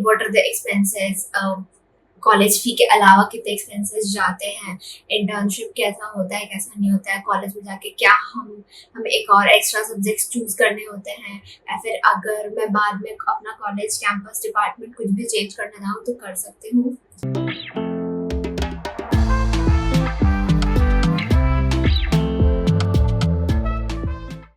What are the expenses, college fee के अलावा कितने एक्सपेंसेस जाते हैं, इंटर्नशिप कैसा होता है कैसा नहीं होता है, कॉलेज में जाके क्या हम एक और एक्स्ट्रा सब्जेक्ट्स चूज करने होते हैं, या फिर अगर मैं बाद में अपना कॉलेज कैंपस डिपार्टमेंट कुछ भी चेंज करना चाहूँ तो कर सकती हूँ।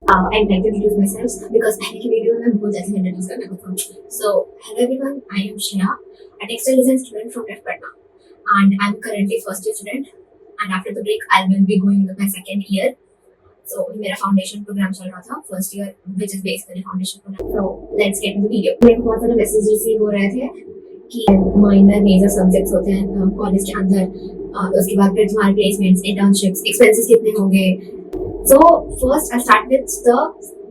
I'd like to introduce myself because पहले की वीडियो में बहुत ऐसे इंट्रोड्यूस करना था। So hello everyone, I am Shreya, a textile design student from TEF Patna, and I'm currently first year student. And after the break, I will be going into my second year. So मेरा foundation program चल रहा था first year, which is basically foundation program. So let's get into the video. मेरे को बहुत सारे message receive हो रहे थे कि माइनर मेजर सब्जेक्ट्स होते हैं कॉलेज के अंदर, उसके बाद फिर तुम्हारे प्लेसमेंट्स, इंटर्नशिप्स, एक्सपेंसेस कितने होंगे. So first I'll start with the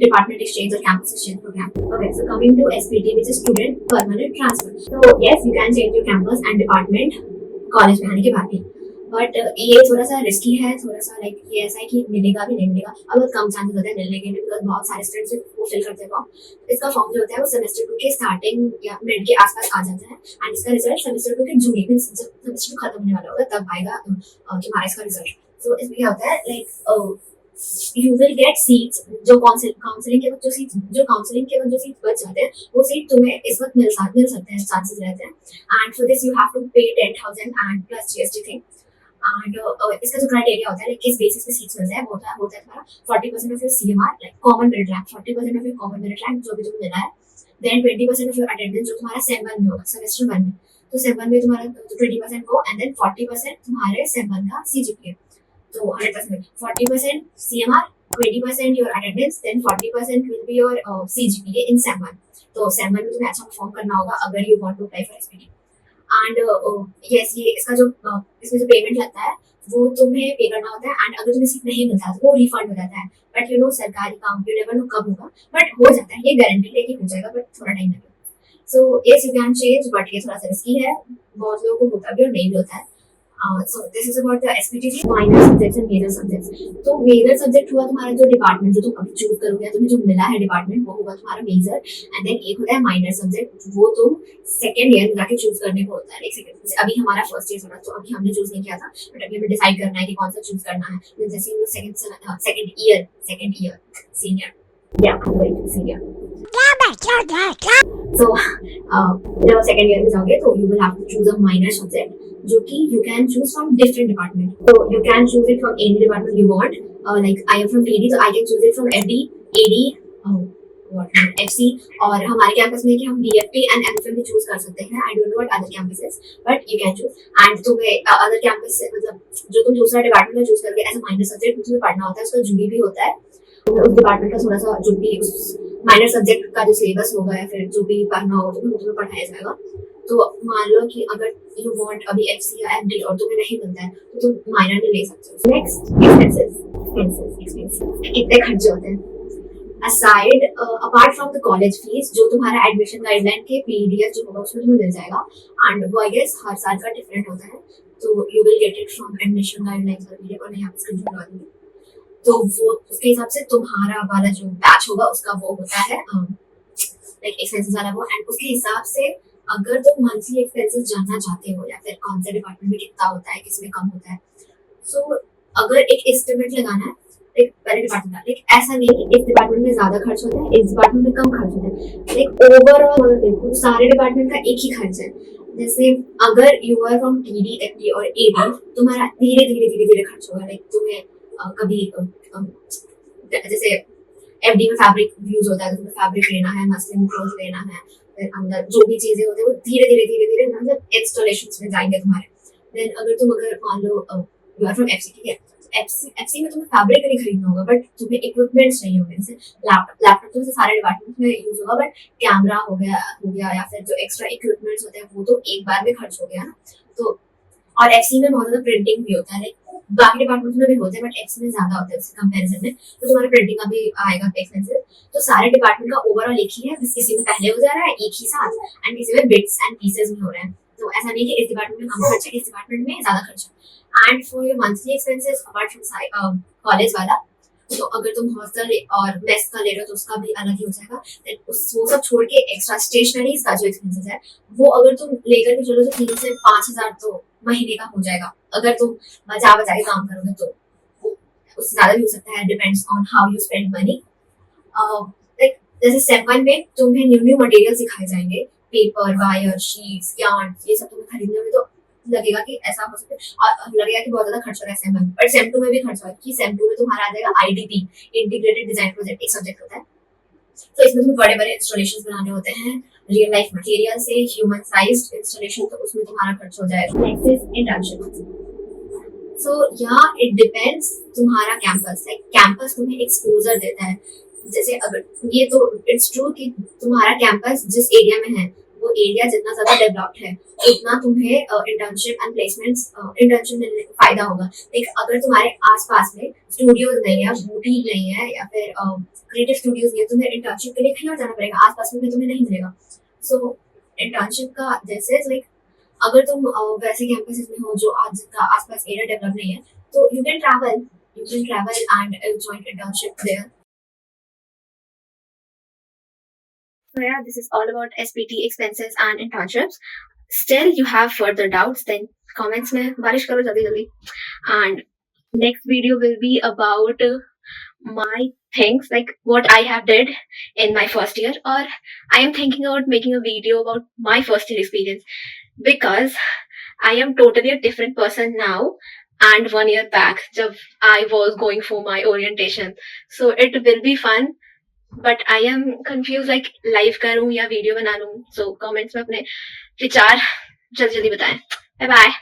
department exchange or campus exchange program. Okay, so coming to SPT, which is student permanent transfer. So yes, you can change your campus and department college में आने के बाद भी, but ये थोड़ा सा risky है, थोड़ा सा लाइक ये ऐसा है कि मिलेगा भी नहीं मिलेगा, और बहुत कम चांसेस होते हैं मिलने के, बिकॉज बहुत सारे स्टूडेंट्स वो फिल करते हैं फॉर्म. इसका फॉर्म जो होता है वो सेमेस्टर 2 के स्टार्टिंग या मिड के आसपास आ जाता है, एंड इसका रिजल्ट सेमेस्टर 2 के जून में, जब सेमेस्टर खत्म होने वाला होगा तब आएगा तुम्हारा इसका रिजल्ट. सो इसमें क्या होता है, like you will get seats जो काउंसलिंग के वक्त जो सीट बच जाते हैं वो सीट तुम्हें इस वक्त मिल सकते हैं, चांसेस रहते हैं. And for this you have to pay 10,000 and plus GST thing. And इसका जो क्राइटेरिया होता है, लाइक किस बेसिस पे सीट्स मिलते हैं, होता है तुम्हारा 40% of your CMR, like common merit rank, 40% of your common merit rank जो भी तुम्हें मिला है, देन 20% ऑफ योर अटेंडेंस जो तुम्हारा सेम 1 में होगा, सेमेस्टर 1 में. तो सेम 1 में तुम्हारा 20% हो, एंड देन 40% तुम्हारे सेम 1 का CGPA. So 100%, 40% CMR, 20% your attendance, then 40% will be your CGPA in SEM 1. तो SEM 1 में तुम्हें अच्छा परफॉर्म करना होगा अगर you want to apply for SPT. And yes, ये इसका जो इसमें जो पेमेंट लगता है वो तुम्हें पे करना होता है, एंड अगर तुम्हें सीट नहीं मिलता है तो वो रिफंड हो जाता है. बट यू नो सरकारी काम यू नेवर नो कब होगा, बट हो जाता है, ये गारंटी है कि हो जाएगा, बट थोड़ा टाइम लगेगा. So yes you can change, but ये थोड़ा सा रिस्की है, बहुत लोगों को होता भी और नहीं भी होता है. So this is about the SPT minor subjects and major subjects. तो मेजर सब्जेक्ट हुआ तुम्हारा जो डिपार्टमेंट जो तुम अभी चूज करोगे, तुम्हें जो मिला है डिपार्टमेंट वो होगा तुम्हारा मेजर, एंड देन एक होता है माइनर सब्जेक्ट, वो तुम सेकंड ईयर में जाके चूज करने को होता है. एक सेकंड, जैसे अभी हमारा फर्स्ट ईयर चल रहा है तो अभी हमने चूज नहीं किया था, बट अभी हमें डिसाइड करना है कि कौन सा चूज करना है. जैसे हम लोग सेकंड ईयर सीनियर, या सीनियर. So जब सेकंड ईयर में जाओगे तो you will have to choose a minor subject जो कि you can choose from different department. तो you can choose it from any department you want, like I am from TD, तो I can choose it from FD, AD, FC, और हमारे campus में कि हम BFT and MFM भी चूज कर सकते हैं. I don't know what other campuses, but you can choose. And तुम्हें अदर कैंपस से मतलब जो तुम दूसरा डिपार्टमेंट में चूज करके एज अ माइनर सब्जेक्ट तुम्हें पढ़ना होता है, उसका जूडी भी होता है. उस डिपार्टमेंट का थोड़ा सा जो भी उस माइनर सब्जेक्ट का जो सिलेबस होगा या फिर जो भी पढ़ना होगा तुम्हें पढ़ाया जाएगा. तो मान लो कि अगर यू वांट अभी एफसी या एमडी और तुम्हें नहीं मिलता है तो तुम माइनर में ले सकते हो. नेक्स्ट एक्सपेंसेस कितने खर्चे होते हैं aside apart from the college fees, जो तुम्हारा एडमिशन गाइडलाइन के पीडीएफ जो होगा उसमें तुम्हें मिल जाएगा, एंड वो आई गेस हर साल का डिफरेंट होता है, तो you will get it from admission guidelines का पीडीएफ, और मैं यहाँ पे स्क्रीनशॉट लगा दूंगी. तो वो उसके हिसाब से तुम्हारा वाला जो बैच होगा उसका वो होता है लाइक एक्सपेंसेस वाला वो, एंड उसके हिसाब से अगर तुम मंथली एक्सपेंसेस जानना चाहते हो या फिर कौन से डिपार्टमेंट में कितना होता है किसमें कम होता है, सो अगर एक एस्टिमेट लगाना है एक पहले डिपार्टमेंट का, लाइक ऐसा नहीं कि इस डिपार्टमेंट में ज्यादा खर्च होता है इस डिपार्टमेंट में कम खर्च होता है, लाइक ओवरऑल देखो सारे डिपार्टमेंट का एक ही खर्च है. जैसे अगर you are from TD, FD और एडी, तुम्हारा धीरे धीरे खर्च होगा. लाइक तुम्हें कभी जैसे एफडी में फैब्रिक यूज होता है तो तुम्हें फैब्रिक लेना है, मसलिन क्लॉथ लेना है, फिर अंदर जो भी चीजें होती है वो धीरे धीरे मतलब इंस्टॉलेशंस में जाएंगे तुम्हारे. देन अगर मान लो यू आर फ्रॉम एफसी, ठीक है, एफसी में तुम्हें फैब्रिक नहीं खरीदना होगा, बट तुम्हें इक्विपमेंट्स चाहिए होंगे. जैसे लैपटॉप तो सारे डिपार्टमेंट में यूज होगा, बट कैमरा हो गया या फिर जो एक्स्ट्रा इक्विपमेंट्स होते हैं वो तो एक बार में खर्च हो गया ना. तो और एफसी में बहुत ज्यादा प्रिंटिंग भी होता है, लाइक बाकी डिपार्टमेंट्स में भी होते हैं बट एक्स में ज्यादा होता है उससे कंपैरिजन में, तो तुम्हारे प्रिंटिंग का भी आएगा एक्सपेंसिव. तो सारे डिपार्टमेंट का ओवरऑल एक ही है, किसी में पहले हो जा रहा है एक ही साथ, एंड किसी में बिट्स एंड पीसेस में हो रहा है. तो ऐसा नहीं कि इस डिपार्टमेंट में कम खर्चा इस डिपार्टमेंट में ज्यादा खर्चा. And for your monthly expenses apart from college वाला, तो अगर तुम हॉस्टल और मेस का ले रहे हो तो उसका भी अलग ही हो जाएगा। देन वो सब छोड़ के एक्स्ट्रा स्टेशनरीज का जो एक्सपेंसेस है वो अगर तुम लेकर के चलो तो 3 से 5 हजार तो महीने का हो जाएगा। अगर तुम बचा बचा के काम करोगे तो उससे ज्यादा भी हो सकता है, depends on how you spend money. Like जैसे स्टेप 1 में तुम्हें न्यू न्यू मटेरियल सिखाए जाएंगे, पेपर, वायर, शीट्स, yarn, ये सब तुम्हें खरीदने में तो लगेगा कि ऐसा हो सकता है और लगेगा कि बहुत ज्यादा खर्च हो रहा है सेम 1 पर सेम 2 में भी खर्च हो रहा है कि सेम 2 में तुम्हारा आ जाएगा आईडीपी, इंटीग्रेटेड डिजाइन प्रोजेक्ट, एक सब्जेक्ट होता है। तो इसमें तुम्हें बड़े बड़े इंस्टॉलेशन बनाने होते हैं रियल लाइफ मटेरियल से, ह्यूमन साइज्ड इंस्टॉलेशन, तो उसमें तुम्हारा खर्च हो जाएगा। Next is internship. सो यहाँ इट डिपेंड्स तुम्हारा कैंपस, लाइक कैंपस तुम्हें एक्सपोजर देता है। जैसे अगर ये तो इट्स ट्रू कि तुम्हारा कैंपस जिस एरिया में है वो एरिया जितना ज्यादा डेवलप्ड है उतना तुम्हें इंटर्नशिप एंड प्लेसमेंट्स, इंटर्नशिप मिलने का फायदा होगा। लाइक अगर तुम्हारे आसपास में स्टूडियोज नहीं है, बुटीक नहीं है या फिर क्रिएटिव स्टूडियोज नहीं है, तुम्हें इंटर्नशिप के लिए कहीं और जाना पड़ेगा, आसपास में तुम्हें नहीं मिलेगा। सो इंटर्नशिप का जैसे लाइक अगर तुम वैसे कैंपसेस में हो जो आज का आसपास एरिया डेवलप नहीं है तो you can travel and join internship there. So yeah, this is all about SPT expenses and internships. Still you have further doubts, then comments में बारिश करो जल्दी जल्दी। And next video will be about my things, like what I have did in my first year, or I am thinking about making a video about my first year experience because I am totally a different person now and 1 year back जब I was going for my orientation. So it will be fun, but I am confuse like live करूं या video बना लूं। सो comments में अपने विचार जल्दी जल्दी बताएं। Bye bye.